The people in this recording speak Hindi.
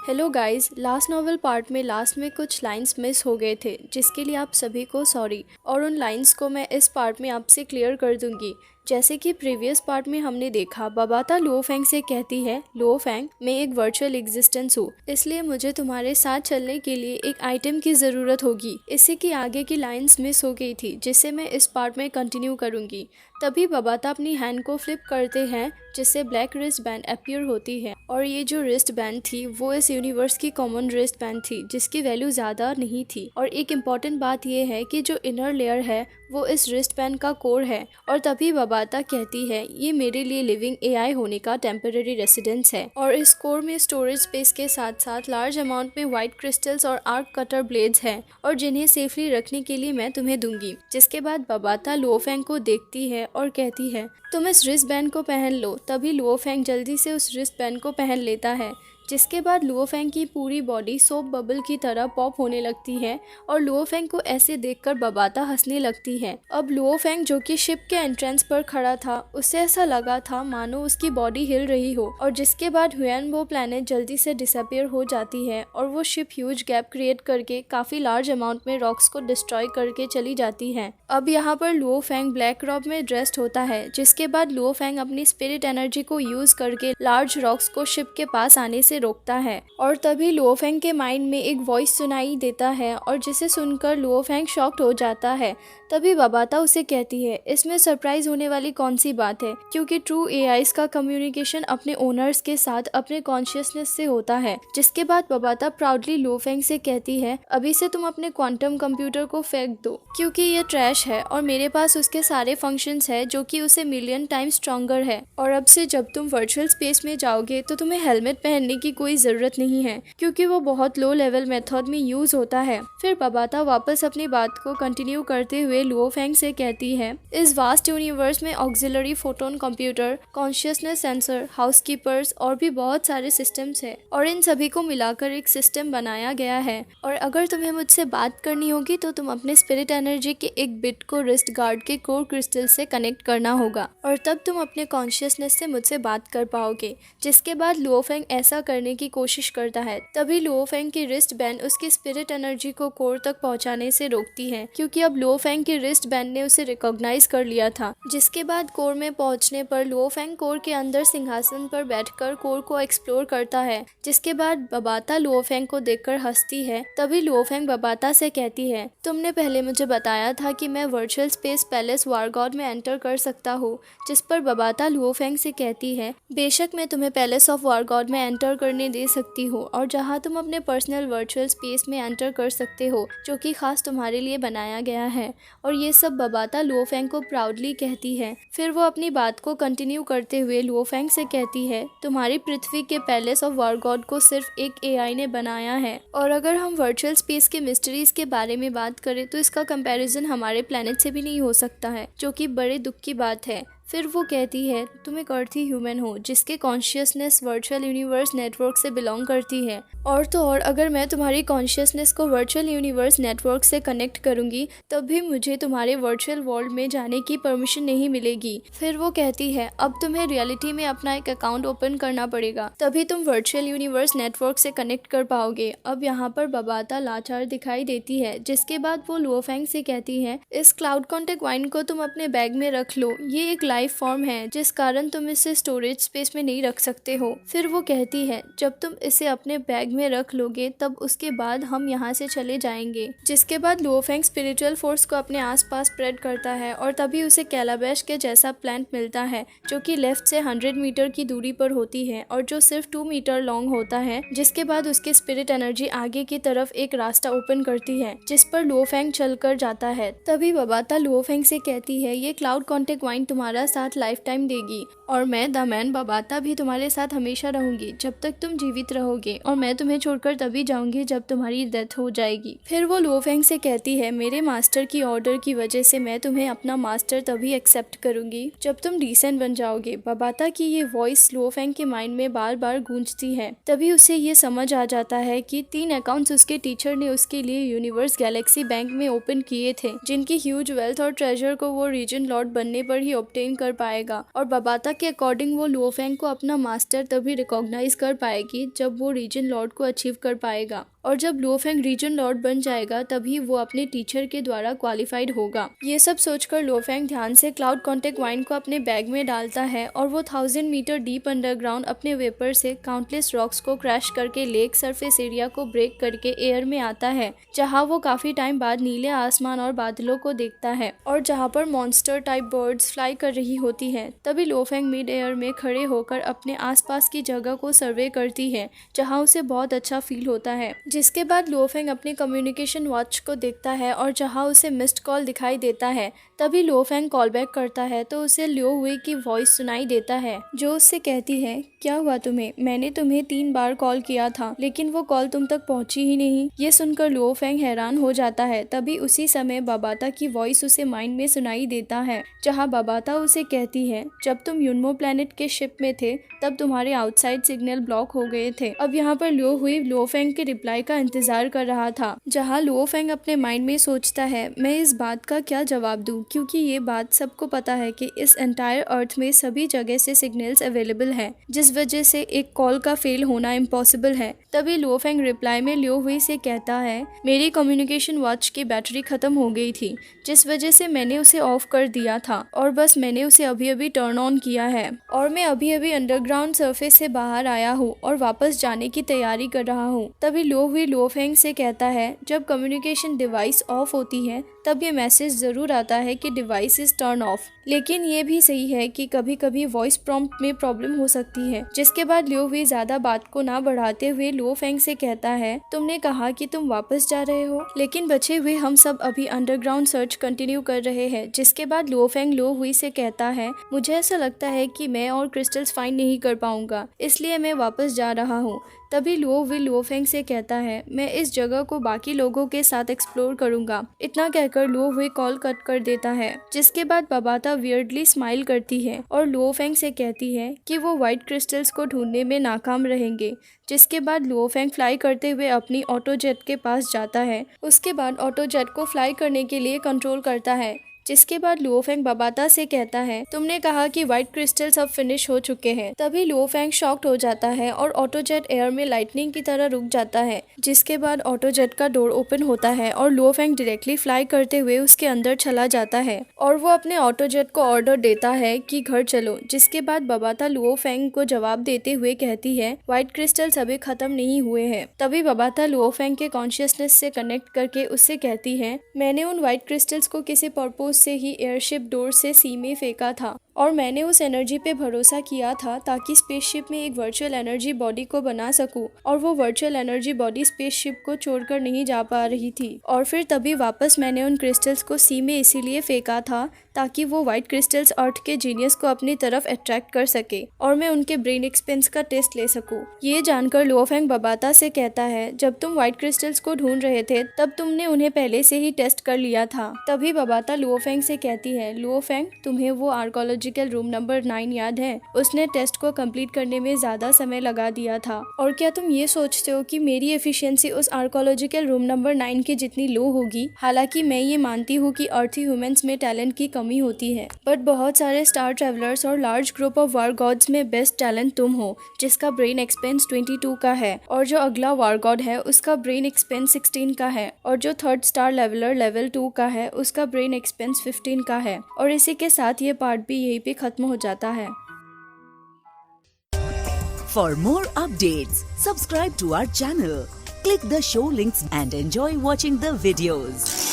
Hello guys, last novel part में लास्ट में कुछ लाइंस मिस हो गए थे जिसके लिए आप सभी को सॉरी। और उन लाइंस को मैं इस पार्ट में आपसे क्लियर कर दूंगी। जैसे कि प्रीवियस पार्ट में हमने देखा, बबाता लुओफेंग से कहती है, लुओफेंग मैं एक वर्चुअल एग्जिस्टेंस हूँ, इसलिए मुझे तुम्हारे साथ चलने के लिए एक आइटम की ज़रूरत होगी। इससे कि आगे की लाइंस मिस हो गई थी जिसे मैं इस पार्ट में कंटिन्यू करूँगी। तभी बबाता अपनी हैंड को फ्लिप करते हैं जिससे ब्लैक रिस्ट बैंड अपीयर होती है। और ये जो रिस्ट बैंड थी वो इस यूनिवर्स की कॉमन रिस्ट बैंड थी जिसकी वैल्यू ज़्यादा नहीं थी। और एक इम्पॉर्टेंट बात यह है कि जो इनर लेयर है वो इस रिस्ट बैंड का कोर है। और तभी बबाता कहती है, ये मेरे लिए लिविंग एआई होने का टेम्पररी रेसिडेंस है। और इस कोर में स्टोरेज स्पेस के साथ साथ लार्ज अमाउंट में व्हाइट क्रिस्टल्स और आर्क कटर ब्लेड्स हैं और जिन्हें सेफली रखने के लिए मैं तुम्हें दूंगी। जिसके बाद बबाता लुओफेंग को देखती है और कहती है, तुम इस रिस्ट बैंड को पहन लो। तभी लुओफेंग जल्दी से उस रिस्ट बैंड को पहन लेता है। जिसके बाद लुओफेंग की पूरी बॉडी सोप बबल की तरह पॉप होने लगती है और लुओफेंग को ऐसे देखकर बबाता हंसने लगती है। अब लुओफेंग जो कि शिप के एंट्रेंस पर खड़ा था, उसे ऐसा लगा था मानो उसकी बॉडी हिल रही हो। और जिसके बाद हुएनबो प्लैनेट जल्दी से डिसअपीयर हो जाती है और वो शिप ह्यूज गैप क्रिएट करके काफी लार्ज अमाउंट में रॉक्स को डिस्ट्रॉय करके चली जाती है। अब यहाँ पर लुओफेंग ब्लैक रॉब में ड्रेस्ड होता है। जिसके बाद लुओफेंग अपनी स्पिरिट एनर्जी को यूज करके लार्ज रॉक्स को शिप के पास आने से रोकता है। और तभी लुओफेंग के माइंड में एक वॉइस सुनाई देता है और जिसे सुनकर लुओफेंग शॉक्ड हो जाता है। तभी बबाता उसे कहती है, इसमें सरप्राइज होने वाली कौन सी बात है, क्योंकि ट्रू एआईज का कम्युनिकेशन अपने ओनर्स के साथ अपने कॉन्शियसनेस से होता है। जिसके बाद बबाता प्राउडली लुओफेंग से कहती है, अभी से तुम अपने क्वांटम कंप्यूटर को फेंक दो क्योंकि ये ट्रैश है और मेरे पास उसके सारे फंक्शंस है जो कि उसे मिलियन टाइम स्ट्रॉन्गर है। और अब से जब तुम वर्चुअल स्पेस में जाओगे तो तुम्हें हेलमेट पहनने की कोई जरूरत नहीं है क्योंकि वो बहुत लो लेवल मेथड में यूज होता है। फिर बबाता वापस अपनी बात को कंटिन्यू करते हुए लुओफेंग से कहती है, इस वास्ट यूनिवर्स में auxiliary photon computer, consciousness sensor, housekeepers और भी बहुत सारे सिस्टम्स है और इन सभी को मिलाकर एक सिस्टम बनाया गया है। और अगर तुम्हें मुझसे बात करनी होगी तो तुम अपने स्पिरिट एनर्जी के एक बिट को रिस्ट गार्ड के कोर क्रिस्टल से कनेक्ट करना होगा और तब तुम अपने कॉन्शियसनेस से मुझसे बात कर पाओगे। जिसके बाद लुओफेंग ऐसा करने की कोशिश करता है। तभी लुओफेंग की रिस्ट बैंड उसकी स्पिरिट एनर्जी को कोर तक पहुंचाने से रोकती है क्योंकि अब लुओफेंग की रिस्ट बैंड ने उसे रिकॉग्नाइज कर लिया था। जिसके बाद कोर में पहुंचने पर लुओफेंग कोर के अंदर सिंहासन पर बैठकर कोर को एक्सप्लोर करता है। जिसके बाद बबाता लुओफेंग को देखकर हंसती है। तभी लुओफेंग बबाता से कहती है, तुमने पहले मुझे बताया था कि मैं वर्चुअल स्पेस पैलेस वारगॉड में एंटर कर सकता हूँ। जिस पर बबाता लुओफेंग से कहती है, बेशक मैं तुम्हें पैलेस ऑफ वारगॉड में एंटर करने दे सकती हो और जहां तुम अपने पर्सनल वर्चुअल स्पेस में एंटर कर सकते हो जो कि खास तुम्हारे लिए बनाया गया है। और ये सब बबाता लुओफेंग को प्राउडली कहती है। फिर वो अपनी बात को कंटिन्यू करते हुए लुओफेंग से कहती है, तुम्हारी पृथ्वी के पैलेस ऑफ वारगॉड को सिर्फ एक एआई ने बनाया है। और अगर हम वर्चुअल स्पेस के मिस्ट्रीज के बारे में बात करें तो इसका कंपैरिजन हमारे प्लेनेट से भी नहीं हो सकता है, जो कि बड़े दुख की बात है। फिर वो कहती है, तुम एक अर्थी ह्यूमन हो जिसके कॉन्शियसनेस वर्चुअल यूनिवर्स नेटवर्क से बिलोंग करती है। और तो और अगर मैं तुम्हारी कॉन्शियसनेस को वर्चुअल यूनिवर्स नेटवर्क से कनेक्ट करूंगी तब भी मुझे तुम्हारे वर्चुअल वर्ल्ड में जाने की परमिशन नहीं मिलेगी। फिर वो कहती है, अब तुम्हें रियलिटी में अपना एक अकाउंट ओपन करना पड़ेगा तभी तुम वर्चुअल यूनिवर्स नेटवर्क से कनेक्ट कर पाओगे। अब यहाँ पर बबाता लाचार दिखाई देती है। जिसके बाद वो लुओफेंग से कहती है, इस क्लाउड कॉन्टेक्ट वाइन को तुम अपने बैग में रख लो, ये एक लाइफ फॉर्म है जिस कारण तुम इसे स्टोरेज स्पेस में नहीं रख सकते हो। फिर वो कहती है, जब तुम इसे अपने बैग में रख लोगे तब उसके बाद हम यहाँ से चले जाएंगे। जिसके बाद लुओफेंग स्पिरिचुअल फोर्स को अपने आसपास स्प्रेड करता है और तभी उसे कैलाबैश के जैसा प्लांट मिलता है जो कि लेफ्ट से 100 मीटर की दूरी पर होती है और जो सिर्फ 2 मीटर लॉन्ग होता है। जिसके बाद उसके स्पिरिट एनर्जी आगे की तरफ एक रास्ता ओपन करती है जिस पर लुओफेंग चल कर जाता है। तभी बबाता लुओफेंग से कहती है, ये क्लाउड कॉन्टेक्ट वाइन तुम्हारा साथ लाइफ टाइम देगी और मैं द मैन बबाता भी तुम्हारे साथ हमेशा रहूंगी जब तक तुम जीवित रहोगे और मैं तुम्हें छोड़कर तभी जाऊंगी जब तुम्हारी डेथ हो जाएगी। फिर वो लुओफेंग से कहती है, मेरे मास्टर की ऑर्डर की वजह से मैं तुम्हें अपना मास्टर तभी एक्सेप्ट करूंगी जब तुम डिसेंट बन जाओगे। बबाता की ये वॉइस लुओफेंग के माइंड में बार बार गूंजती है। तभी उसे ये समझ आ जाता है कि 3 अकाउंट्स उसके टीचर ने उसके लिए यूनिवर्स गैलेक्सी बैंक में ओपन किए थे जिनकी ह्यूज वेल्थ और ट्रेजर को वो रीजन लॉर्ड बनने पर ही ऑब्टेन स्विमिंग कर पाएगा। और बबाता के अकॉर्डिंग वो लुओफेंग को अपना मास्टर तभी रिकॉग्नाइज कर पाएगी जब वो रीजन लॉर्ड को अचीव कर पाएगा। और जब लुओफेंग रीजन लॉर्ड बन जाएगा तभी वो अपने टीचर के द्वारा क्वालिफाइड होगा। ये सब सोचकर लुओफेंग ध्यान से क्लाउड कॉन्टेक्ट वाइन को अपने बैग में डालता है और वो 1000 मीटर डीप अंडरग्राउंड अपने वेपर से काउंटलेस रॉक्स को क्रैश करके लेक सरफेस एरिया को ब्रेक करके एयर में आता है, जहाँ वो काफी टाइम बाद नीले आसमान और बादलों को देखता है और जहाँ पर मॉन्स्टर टाइप बर्ड्स फ्लाई कर रही होती हैं। तभी लुओफेंग मिड एयर में खड़े होकर अपने आसपास की जगह को सर्वे करती है, जहाँ उसे बहुत अच्छा फील होता है। जिसके बाद लुओफेंग अपने कम्युनिकेशन वॉच को देखता है और जहाँ उसे मिस्ड कॉल दिखाई देता है। तभी लुओफेंग कॉल बैक करता है तो उसे लियो हुई की वॉइस सुनाई देता है, जो उससे कहती है, क्या हुआ तुम्हें? मैंने तुम्हें 3 बार कॉल किया था लेकिन वो कॉल तुम तक पहुंची ही नहीं। ये सुनकर लुओफेंग हैरान हो जाता है। तभी उसी समय बबाता की वॉइस उसे माइंड में सुनाई देता है, जहाँ बबाता उसे कहती है, जब तुम यूनमो प्लेनेट के शिप में थे तब तुम्हारे आउटसाइड सिग्नल ब्लॉक हो गए थे। अब यहाँ पर लियो हुई लुओफेंग के रिप्लाई का इंतजार कर रहा था, जहाँ लुओफेंग अपने माइंड में सोचता है, मैं इस बात का क्या जवाब दूं, क्योंकि ये बात सबको पता है कि इस एंटायर अर्थ में सभी जगह से सिग्नल्स अवेलेबल हैं, जिस वजह से एक कॉल का फेल होना इम्पॉसिबल है। तभी लुओफेंग रिप्लाई में लियो हुई से कहता है, मेरी कम्युनिकेशन वॉच की बैटरी खत्म हो गई थी, जिस वजह से मैंने उसे ऑफ कर दिया था और बस मैंने उसे अभी अभी टर्न ऑन किया है और मैं अभी अभी अंडरग्राउंड सरफेस से बाहर आया हूँ और वापस जाने की तैयारी कर रहा हूँ। तभी लियो हुई लुओफेंग से कहता है, जब कम्युनिकेशन डिवाइस ऑफ होती है तब ये मैसेज जरूर आता है कि डिवाइस इज टर्न ऑफ, लेकिन ये भी सही है कि कभी कभी वॉइस प्रॉम्प्ट में प्रॉब्लम हो सकती है। जिसके बाद लियो हुई ज्यादा बात को ना बढ़ाते हुए लुओफेंग से कहता है, तुमने कहा कि तुम वापस जा रहे हो, लेकिन बचे हुए हम सब अभी अंडरग्राउंड सर्च कंटिन्यू कर रहे हैं। जिसके बाद लुओफेंग लियो हुई से कहता है, मुझे ऐसा लगता है कि मैं और क्रिस्टल्स फाइंड नहीं कर पाऊंगा, इसलिए मैं वापस जा रहा हूँ। तभी लियो हुई लुओफेंग से कहता है, मैं इस जगह को बाकी लोगों के साथ एक्सप्लोर करूंगा। इतना कहकर लियो हुई कॉल कट कर देता है। जिसके बाद बबाता वियर्डली स्माइल करती है और लुओफेंग से कहती है कि वो व्हाइट क्रिस्टल्स को ढूंढने में नाकाम रहेंगे। जिसके बाद लुओफेंग फ्लाई करते हुए अपनी ऑटो जेट के पास जाता है। उसके बाद ऑटो जेट को फ्लाई करने के लिए कंट्रोल करता है। जिसके बाद लुओफेंग बबाता से कहता है, तुमने कहा कि व्हाइट क्रिस्टल्स अब फिनिश हो चुके हैं। तभी लुओफेंग शॉक्ड हो जाता है और ऑटो जेट एयर में लाइटनिंग की तरह रुक जाता है। जिसके बाद ऑटो जेट का डोर ओपन होता है और लुओफेंग डायरेक्टली फ्लाई करते हुए उसके अंदर चला जाता है और वो अपने ऑटो जेट को ऑर्डर देता है कि घर चलो। जिसके बाद बबाता लुओफेंग को जवाब देते हुए कहती है, व्हाइट क्रिस्टल्स अभी खत्म नहीं हुए हैं। तभी बबाता लुओफेंग के कॉन्शियसनेस से कनेक्ट करके उससे कहती है, मैंने उन व्हाइट क्रिस्टल्स को किसी पर्पज से ही एयरशिप डोर से सी में फेंका था और मैंने उस एनर्जी पे भरोसा किया था ताकि स्पेसशिप में एक वर्चुअल एनर्जी बॉडी को बना सकूं और वो वर्चुअल एनर्जी बॉडी स्पेसशिप को छोड़कर नहीं जा पा रही थी। और फिर तभी वापस मैंने उन क्रिस्टल्स को सी में इसीलिए फेंका था ताकि वो व्हाइट क्रिस्टल्स अर्थ के जीनियस को अपनी तरफ अट्रैक्ट कर सके और मैं उनके ब्रेन एक्सपेंस का टेस्ट ले सकूं। ये जानकर लुओफेंग बबाता से कहता है, जब तुम व्हाइट क्रिस्टल्स को ढूंढ रहे थे तब तुमने उन्हें पहले से ही टेस्ट कर लिया था। तभी बबाता लुओफेंग से कहती है, लुओफेंग तुम्हें वो आर्कोलॉजिकल रूम नंबर 9 याद है? उसने टेस्ट को कंप्लीट करने में ज्यादा समय लगा दिया था। और क्या तुम ये सोचते हो कि मेरी एफिशिएंसी उस आर्कोलॉजिकल रूम नंबर 9 की जितनी लो होगी? हालांकि मैं ये मानती हूँ कि अर्थी ह्यूमंस में टैलेंट की कमी होती है, बट बहुत सारे स्टार ट्रेवलर्स और large group of war gods में बेस्ट टैलेंट तुम हो, जिसका ब्रेन एक्सपेंस 22 का है और जो अगला वार गॉड है उसका ब्रेन एक्सपेंस 16 का है और जो थर्ड स्टार लेवलर लेवल 2 का है उसका ब्रेन एक्सपेंस 15 का है। और इसी के साथ ये पार्ट भी यहीं पे खत्म हो जाता है। For more updates, subscribe to our channel, click the show links and enjoy watching the videos.